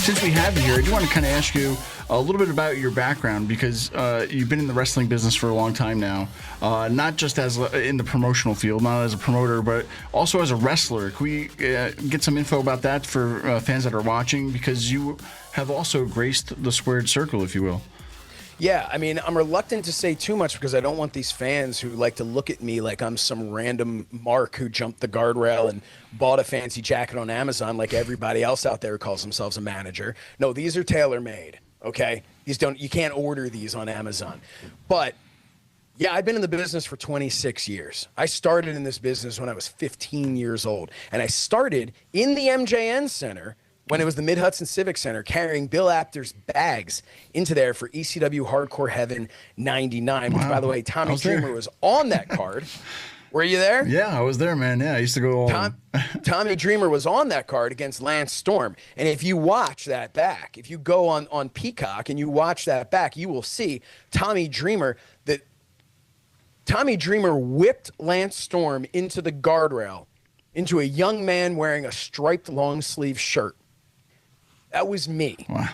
since we have you here, I do want to kind of ask you a little bit about your background, because you've been in the wrestling business for a long time now, not just as in the promotional field, not as a promoter, but also as a wrestler. Can we get some info about that for fans that are watching? Because you have also graced the squared circle, if you will. Yeah, I mean, I'm reluctant to say too much because I don't want these fans who like to look at me like I'm some random mark who jumped the guardrail and bought a fancy jacket on Amazon like everybody else out there who calls themselves a manager. No, these are tailor-made, okay? You can't order these on Amazon. But yeah, I've been in the business for 26 years. I started in this business when I was 15 years old, and I started in the MJN Center when it was the Mid-Hudson Civic Center, carrying Bill Apter's bags into there for ECW Hardcore Heaven 99, which, by the way, Tommy Dreamer was on that card. Were you there? Yeah, I was there, man. Yeah, I used to go all Tommy Dreamer was on that card against Lance Storm. And if you watch that back, if you go on Peacock and you watch that back, you will see Tommy Dreamer whipped Lance Storm into the guardrail, into a young man wearing a striped long-sleeve shirt. That was me. Wow.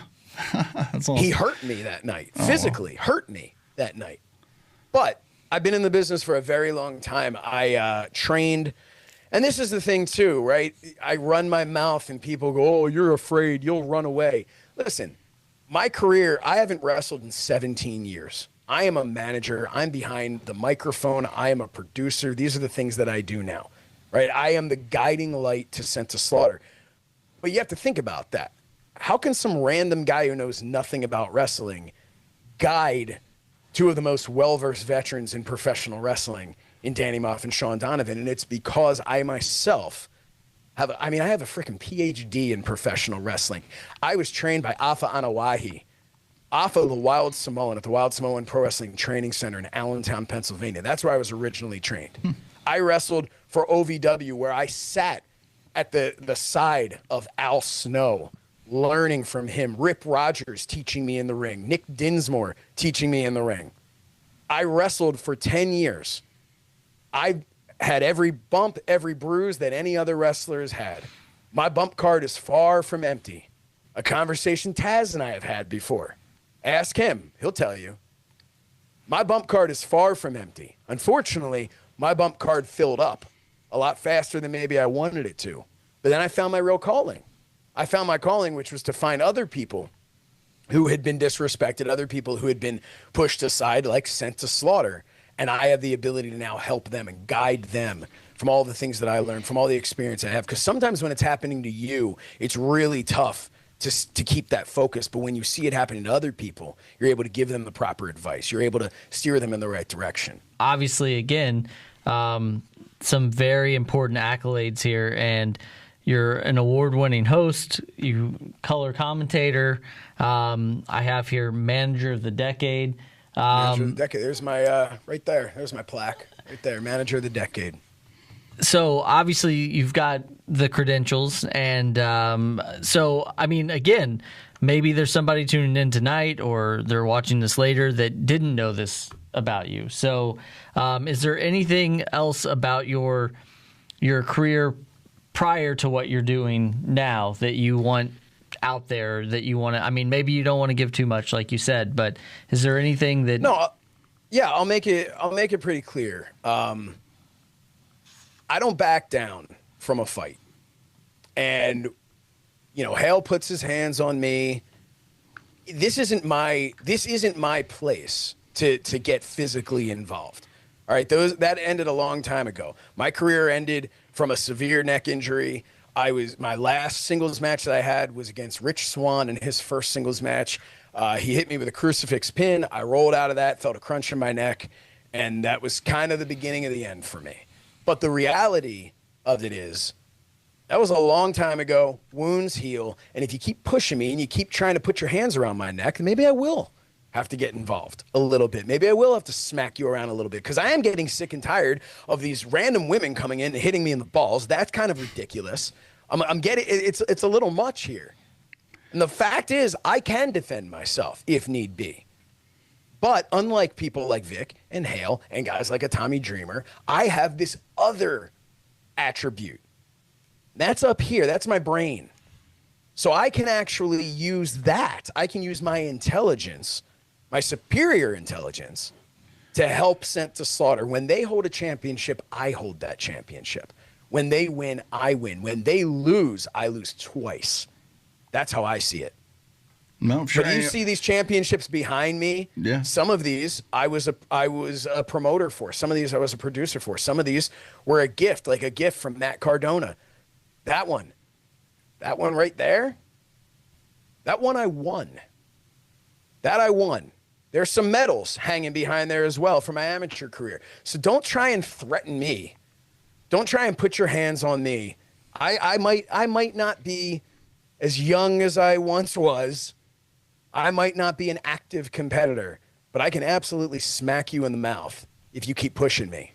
That's awesome. He hurt me that night, physically hurt me that night. But I've been in the business for a very long time. I trained, and this is the thing too, right? I run my mouth and people go, oh, you're afraid, you'll run away. Listen, my career, I haven't wrestled in 17 years. I am a manager. I'm behind the microphone. I am a producer. These are the things that I do now, right? I am the guiding light to Sent to Slaughter. But you have to think about that. How can some random guy who knows nothing about wrestling guide two of the most well-versed veterans in professional wrestling in Danny Moff and Sean Donovan? And it's because I myself I have a freaking PhD in professional wrestling. I was trained by Afa Anawahi, Afa the Wild Samoan at the Wild Samoan Pro Wrestling Training Center in Allentown, Pennsylvania. That's where I was originally trained. I wrestled for OVW, where I sat at the side of Al Snow, learning from him. Rip Rogers teaching me in the ring. Nick Dinsmore teaching me in the ring. I wrestled for 10 years. I had every bump, every bruise that any other wrestler has had. My bump card is far from empty. A conversation Taz and I have had before. Ask him. He'll tell you. My bump card is far from empty. Unfortunately, my bump card filled up a lot faster than maybe I wanted it to. But then I found my real calling. I found my calling, which was to find other people who had been disrespected, other people who had been pushed aside, like Sent to Slaughter. And I have the ability to now help them and guide them from all the things that I learned, from all the experience I have. Because sometimes when it's happening to you, it's really tough to keep that focus. But when you see it happening to other people, you're able to give them the proper advice. You're able to steer them in the right direction. Obviously, again, some very important accolades here. And you're an award-winning host, you color commentator. I have here Manager of the Decade. Manager of the Decade. There's my, right there. There's my plaque. Right there, Manager of the Decade. So, obviously, you've got the credentials. And so, I mean, again, maybe there's somebody tuning in tonight or they're watching this later that didn't know this about you. So, is there anything else about your career prior to what you're doing now that you want out there, that you want to, I mean, maybe you don't want to give too much, like you said, but is there anything that... No, yeah, I'll make it pretty clear. I don't back down from a fight. And, Hale puts his hands on me. This isn't my place to get physically involved. All right, that ended a long time ago. My career ended from a severe neck injury. My last singles match that I had was against Rich Swann in his first singles match. He hit me with a crucifix pin. I rolled out of that, felt a crunch in my neck, and that was kind of the beginning of the end for me. But the reality of it is, that was a long time ago. Wounds heal, and if you keep pushing me and you keep trying to put your hands around my neck, maybe I will have to get involved a little bit. Maybe I will have to smack you around a little bit, because I am getting sick and tired of these random women coming in and hitting me in the balls. That's kind of ridiculous. I'm getting it's a little much here. And the fact is, I can defend myself if need be. But unlike people like Vic and Hale and guys like a Tommy Dreamer, I have this other attribute. That's up here. That's my brain. So I can actually use that. I can use my intelligence, my superior intelligence, to help Sent to Slaughter. When they hold a championship, I hold that championship. When they win, I win. When they lose, I lose twice. That's how I see it. No, sure. But you see these championships behind me. Yeah. Some of these I was a promoter for. Some of these I was a producer for. Some of these were a gift, like a gift from Matt Cardona. That one right there, that one I won. That I won. There's some medals hanging behind there as well for my amateur career. So don't try and threaten me. Don't try and put your hands on me. I might not be as young as I once was. I might not be an active competitor, but I can absolutely smack you in the mouth if you keep pushing me.